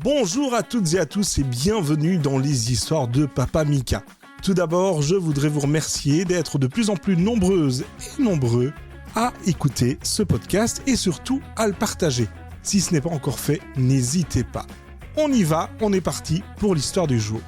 Bonjour à toutes et à tous et bienvenue dans les histoires de Papa Mika. Tout d'abord, je voudrais vous remercier d'être de plus en plus nombreuses et nombreux à écouter ce podcast et surtout à le partager. Si ce n'est pas encore fait, n'hésitez pas. On y va, on est parti pour l'histoire du jour.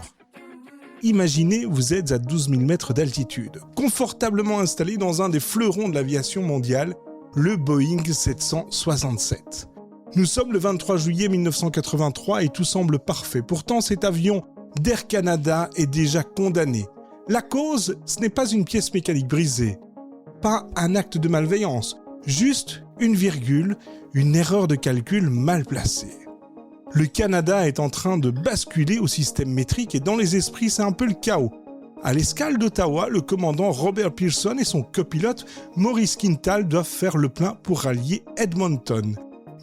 Imaginez, vous êtes à 12 000 mètres d'altitude, confortablement installé dans un des fleurons de l'aviation mondiale, le Boeing 767. Nous sommes le 23 juillet 1983 et tout semble parfait. Pourtant, cet avion d'Air Canada est déjà condamné. La cause, ce n'est pas une pièce mécanique brisée, pas un acte de malveillance, juste une virgule, une erreur de calcul mal placée. Le Canada est en train de basculer au système métrique et dans les esprits, c'est un peu le chaos. À l'escale d'Ottawa, le commandant Robert Pearson et son copilote Maurice Quintal doivent faire le plein pour rallier Edmonton.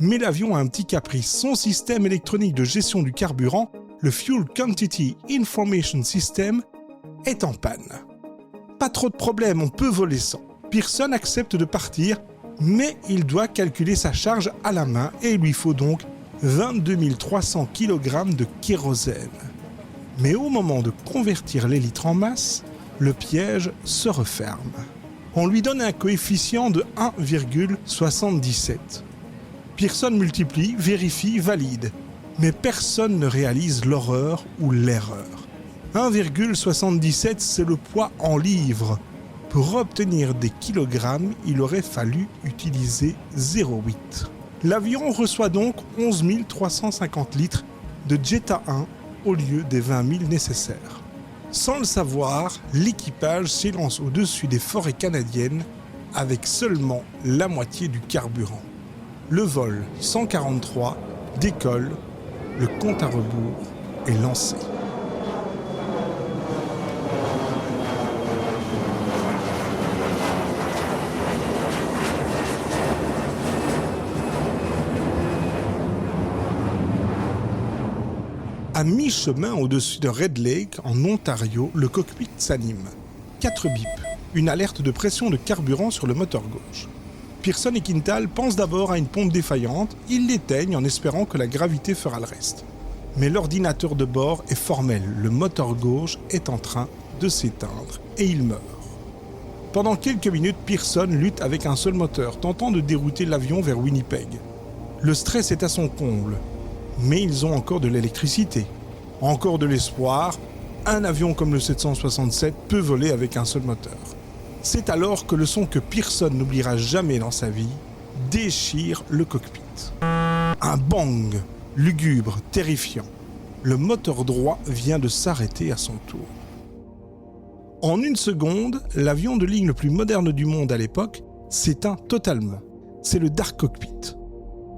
Mais l'avion a un petit caprice. Son système électronique de gestion du carburant, le Fuel Quantity Information System, est en panne. Pas trop de problème, on peut voler sans. Pearson accepte de partir, mais il doit calculer sa charge à la main et il lui faut donc 22 300 kg de kérosène. Mais au moment de convertir les litres en masse, le piège se referme. On lui donne un coefficient de 1,77. Pearson multiplie, vérifie, valide. Mais personne ne réalise l'horreur ou l'erreur. 1,77, c'est le poids en livres. Pour obtenir des kilogrammes, il aurait fallu utiliser 0,8. L'avion reçoit donc 11 350 litres de Jetta 1 au lieu des 20 000 nécessaires. Sans le savoir, l'équipage s'élance au-dessus des forêts canadiennes avec seulement la moitié du carburant. Le vol 143 décolle, le compte à rebours est lancé. À mi-chemin au-dessus de Red Lake, en Ontario, le cockpit s'anime. 4 bips, une alerte de pression de carburant sur le moteur gauche. Pearson et Quintal pensent d'abord à une pompe défaillante, ils l'éteignent en espérant que la gravité fera le reste. Mais l'ordinateur de bord est formel, le moteur gauche est en train de s'éteindre et il meurt. Pendant quelques minutes, Pearson lutte avec un seul moteur, tentant de dérouter l'avion vers Winnipeg. Le stress est à son comble, mais ils ont encore de l'électricité, encore de l'espoir. Un avion comme le 767 peut voler avec un seul moteur. C'est alors que le son que Pearson n'oubliera jamais dans sa vie déchire le cockpit. Un bang, lugubre, terrifiant. Le moteur droit vient de s'arrêter à son tour. En une seconde, l'avion de ligne le plus moderne du monde à l'époque s'éteint totalement. C'est le dark cockpit.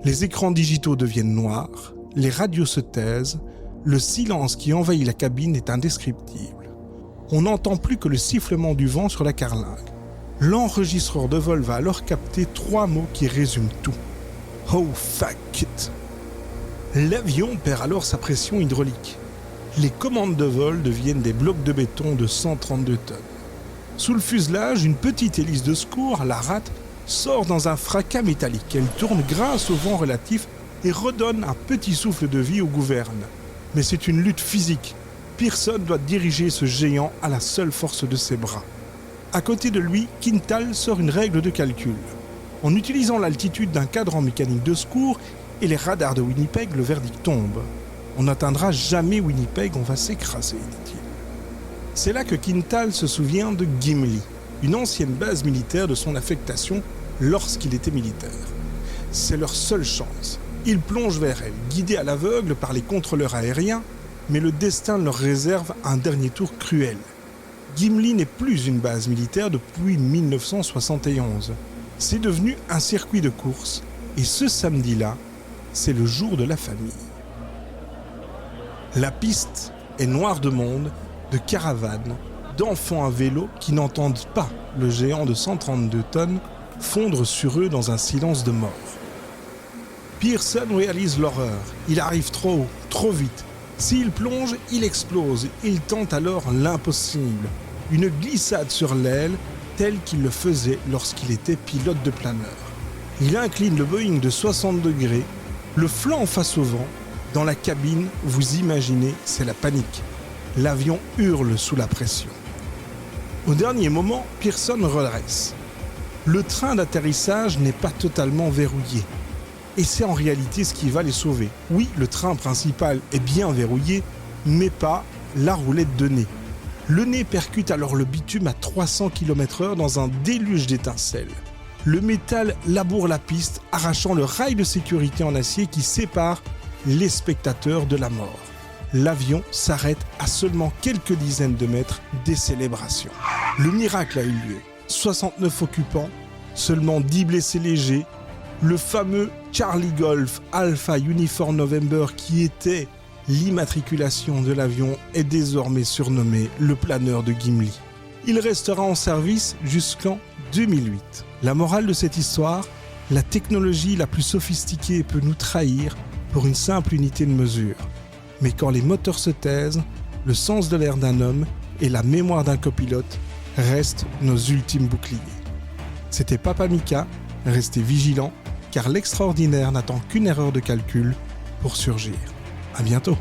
Les écrans digitaux deviennent noirs, les radios se taisent, le silence qui envahit la cabine est indescriptible. On n'entend plus que le sifflement du vent sur la carlingue. L'enregistreur de vol va alors capter 3 mots qui résument tout. Oh fuck it. L'avion perd alors sa pression hydraulique. Les commandes de vol deviennent des blocs de béton de 132 tonnes. Sous le fuselage, une petite hélice de secours, la rate, sort dans un fracas métallique. Elle tourne grâce au vent relatif et redonne un petit souffle de vie aux gouvernes. Mais c'est une lutte physique. Pearson doit diriger ce géant à la seule force de ses bras. À côté de lui, Quintal sort une règle de calcul. En utilisant l'altitude d'un cadran mécanique de secours et les radars de Winnipeg, le verdict tombe. On n'atteindra jamais Winnipeg, on va s'écraser, dit-il. C'est là que Quintal se souvient de Gimli, une ancienne base militaire de son affectation lorsqu'il était militaire. C'est leur seule chance. Ils plongent vers elle, guidés à l'aveugle par les contrôleurs aériens, mais le destin leur réserve un dernier tour cruel. Gimli n'est plus une base militaire depuis 1971. C'est devenu un circuit de course, et ce samedi-là, c'est le jour de la famille. La piste est noire de monde, de caravanes, d'enfants à vélo qui n'entendent pas le géant de 132 tonnes fondre sur eux dans un silence de mort. Pearson réalise l'horreur. Il arrive trop haut, trop vite. S'il plonge, il explose. Il tente alors l'impossible. Une glissade sur l'aile, telle qu'il le faisait lorsqu'il était pilote de planeur. Il incline le Boeing de 60 degrés, le flanc face au vent, Dans la cabine, vous imaginez, c'est la panique. L'avion hurle sous la pression. Au dernier moment, Pearson redresse. Le train d'atterrissage n'est pas totalement verrouillé. Et c'est en réalité ce qui va les sauver. Oui, le train principal est bien verrouillé, mais pas la roulette de nez. Le nez percute alors le bitume à 300 km/h dans un déluge d'étincelles. Le métal laboure la piste, arrachant le rail de sécurité en acier qui sépare les spectateurs de la mort. L'avion s'arrête à seulement quelques dizaines de mètres des célébrations. Le miracle a eu lieu. 69 occupants, seulement 10 blessés légers. Le fameux Charlie Golf Alpha Uniform November qui était l'immatriculation de l'avion est désormais surnommé le planeur de Gimli. Il restera en service jusqu'en 2008. La morale de cette histoire, la technologie la plus sophistiquée peut nous trahir pour une simple unité de mesure. Mais quand les moteurs se taisent, le sens de l'air d'un homme et la mémoire d'un copilote restent nos ultimes boucliers. C'était Papa Mika, restez vigilants car l'extraordinaire n'attend qu'une erreur de calcul pour surgir. À bientôt.